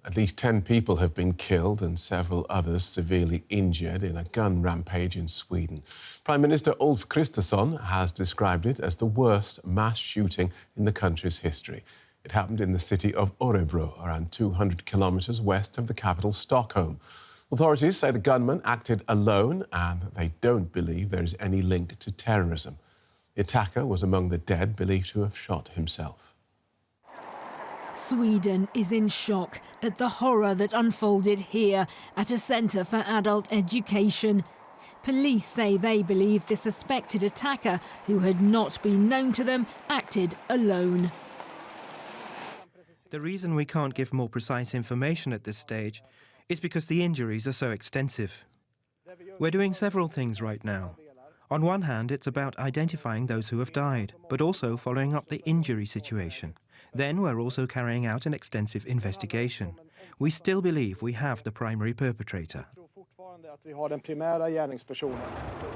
At least 10 people have been killed and several others severely injured in a gun rampage in Sweden. Prime Minister Ulf Kristersson has described it as the worst mass shooting in the country's history. It happened in the city of Örebro, around 200 kilometres west of the capital, Stockholm. Authorities say the gunman acted alone and they don't believe there is any link to terrorism. The attacker was among the dead, believed to have shot himself. Sweden is in shock at the horror that unfolded here at a centre for adult education. Police say they believe the suspected attacker, who had not been known to them, acted alone. The reason we can't give more precise information at this stage is because the injuries are so extensive. We're doing several things right now. On one hand, it's about identifying those who have died, but also following up the injury situation. Then we're also carrying out an extensive investigation. We still believe we have the primary perpetrator.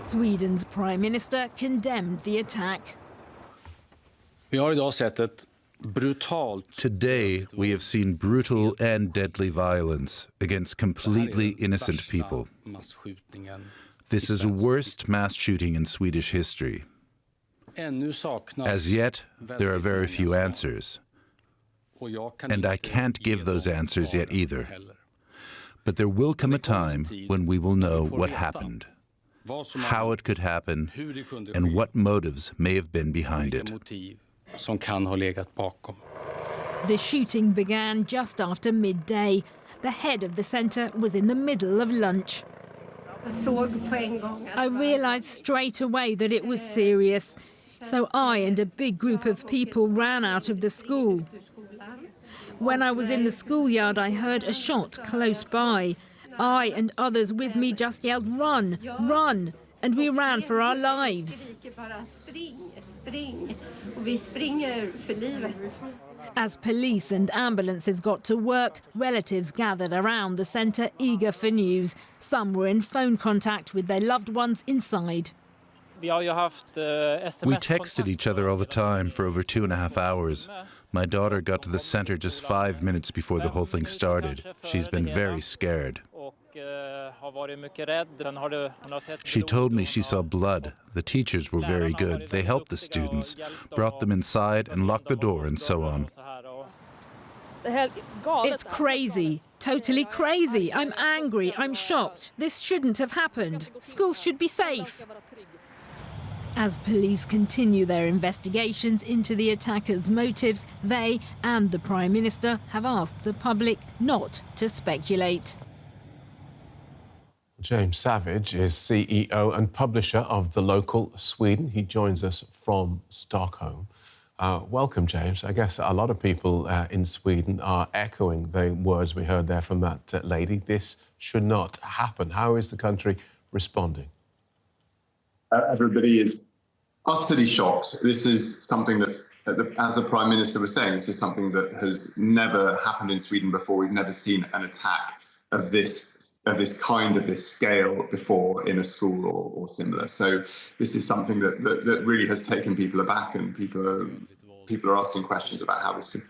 Sweden's Prime Minister condemned the attack. Today, we have seen brutal and deadly violence against completely innocent people. This is the worst mass shooting in Swedish history. As yet, there are very few answers. And I can't give those answers yet either. But there will come a time when we will know what happened, how it could happen, and what motives may have been behind it. The shooting began just after midday. The head of the centre was in the middle of lunch. I realised straight away that it was serious. So I and a big group of people ran out of the school. When I was in the schoolyard, I heard a shot close by. I and others with me just yelled, "Run, run!" And we ran for our lives. As police and ambulances got to work, relatives gathered around the centre, eager for news. Some were in phone contact with their loved ones inside. We texted each other all the time for over 2.5 hours. My daughter got to the center just 5 minutes before the whole thing started. She's been very scared. She told me she saw blood. The teachers were very good. They helped the students, brought them inside and locked the door and so on. It's crazy, totally crazy. I'm angry, I'm shocked. This shouldn't have happened. Schools should be safe. As police continue their investigations into the attacker's motives, they and the Prime Minister have asked the public not to speculate. James Savage is CEO and publisher of The Local Sweden. He joins us from Stockholm. Welcome, James. I guess a lot of people in Sweden are echoing the words we heard there from that lady. This should not happen. How is the country responding? Everybody is utterly shocked. This is something that's, as the Prime Minister was saying, this is something that has never happened in Sweden before. We've never seen an attack of this scale before in a school or similar. So this is something that really has taken people aback, and people are asking questions about how this could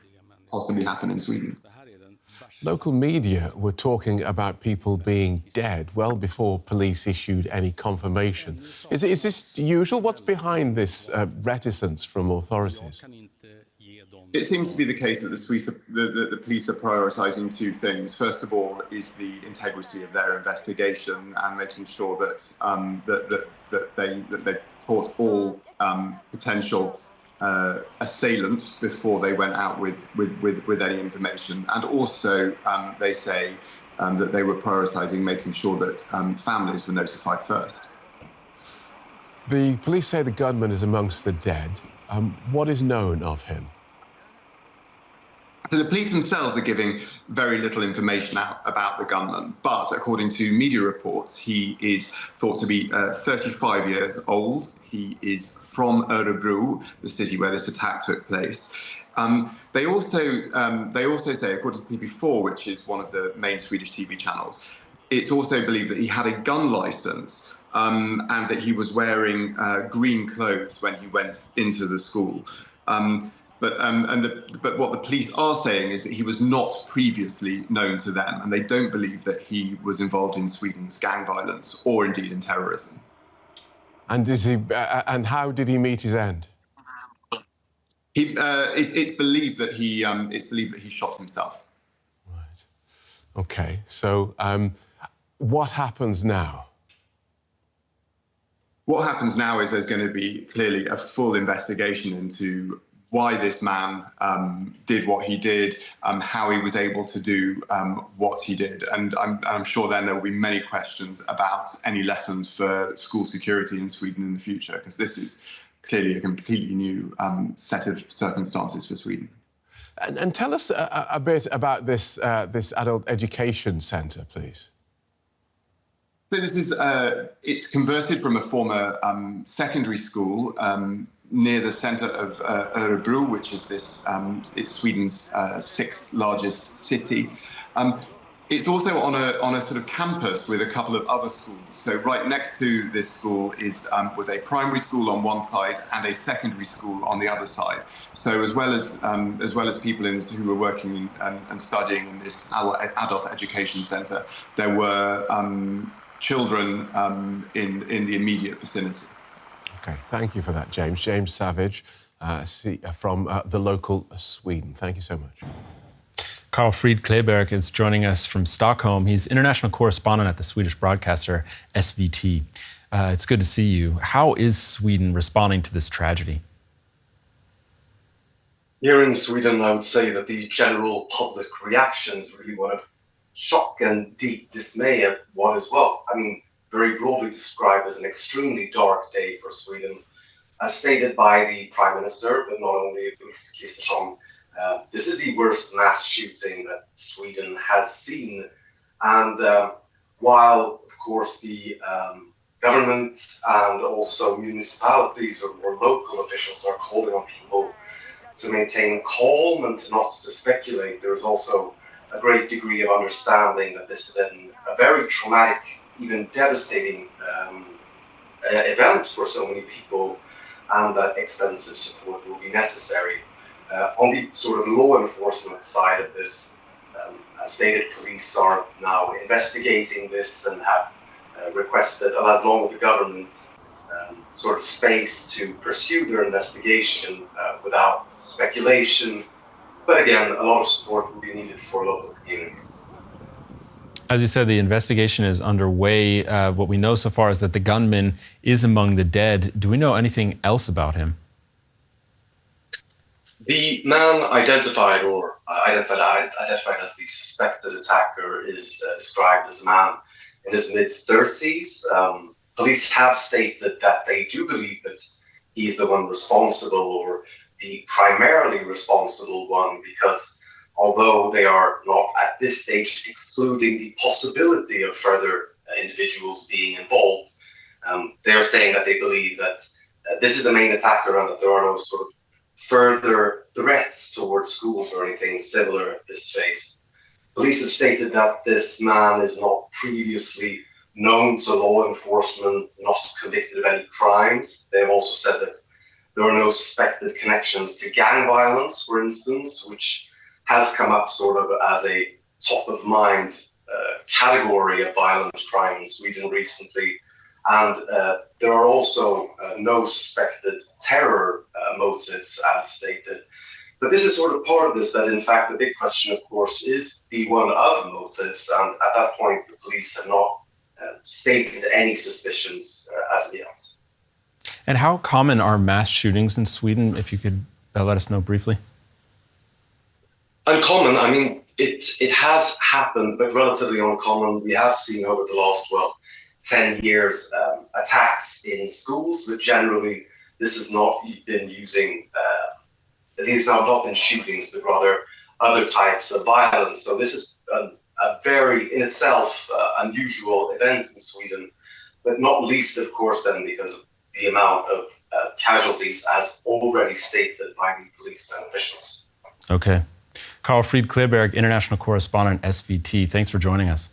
possibly happen in Sweden. Local media were talking about people being dead well before police issued any confirmation. Is this usual? What's behind this reticence from authorities? It seems to be the case that the police are prioritising two things. First of all is the integrity of their investigation and making sure that they caught all potential assailant before they went out with any information. And also they say that they were prioritising making sure that families were notified first. The police say the gunman is amongst the dead. What is known of him? So the police themselves are giving very little information out about the gunman, but according to media reports, he is thought to be 35 years old. He is from Örebro, the city where this attack took place. They also say, according to TV4, which is one of the main Swedish TV channels, it's also believed that he had a gun license and that he was wearing green clothes when he went into the school. But what the police are saying is that he was not previously known to them, and they don't believe that he was involved in Sweden's gang violence or indeed in terrorism. And and how did he meet his end? It's believed that he shot himself. Right. Okay. So, what happens now? What happens now is there's going to be clearly a full investigation into why this man did what he did, how he was able to do what he did. And I'm sure then there will be many questions about any lessons for school security in Sweden in the future, because this is clearly a completely new set of circumstances for Sweden. And tell us a bit about this adult education centre, please. So this is, it's converted from a former secondary school near the centre of Örebro, which is is Sweden's sixth largest city. It's also on a sort of campus with a couple of other schools. So right next to this school was a primary school on one side and a secondary school on the other side. So as well as people who were working and studying in this adult education centre, there were children in the immediate vicinity. Okay, thank you for that, James. James Savage from the local Sweden. Thank you so much. Fridh Kleberg is joining us from Stockholm. He's international correspondent at the Swedish broadcaster SVT. It's good to see you. How is Sweden responding to this tragedy? Here in Sweden, I would say that the general public reaction is really one of shock and deep dismay at what is, well, I mean, very broadly described as an extremely dark day for Sweden, as stated by the Prime Minister, but not only Ulf Kristersson. This is the worst mass shooting that Sweden has seen. And while, of course, the government and also municipalities or local officials are calling on people to maintain calm and to speculate, there is also a great degree of understanding that this is a very traumatic, even devastating event for so many people, and that extensive support will be necessary. On the sort of law enforcement side of this, as stated, police are now investigating this and have requested, along with the government, sort of space to pursue their investigation without speculation. But again, a lot of support will be needed for local communities. As you said, the investigation is underway. What we know so far is that the gunman is among the dead. Do we know anything else about him? The man identified as the suspected attacker is described as a man in his mid-30s. Police have stated that they do believe that he's the one responsible, or the primarily responsible one, because although they are not at this stage excluding the possibility of further individuals being involved, they're saying that they believe that this is the main attacker and that there are no sort of further threats towards schools or anything similar at this phase. Police have stated that this man is not previously known to law enforcement, not convicted of any crimes. They have also said that there are no suspected connections to gang violence, for instance, which has come up sort of as a top of mind category of violent crime in Sweden recently. And there are also no suspected terror motives, as stated. But this is sort of part of this, that in fact the big question, of course, is the one of motives. And at that point, the police have not stated any suspicions as of yet. And how common are mass shootings in Sweden, if you could let us know briefly? Uncommon, I mean, it has happened, but relatively uncommon. We have seen over the last, 10 years, attacks in schools, but generally this has not been these have not been shootings, but rather other types of violence. So this is a very, in itself, unusual event in Sweden, but not least, of course, then because of the amount of casualties, as already stated by the police and officials. Okay. Fridh Kleberg, international correspondent, SVT. Thanks for joining us.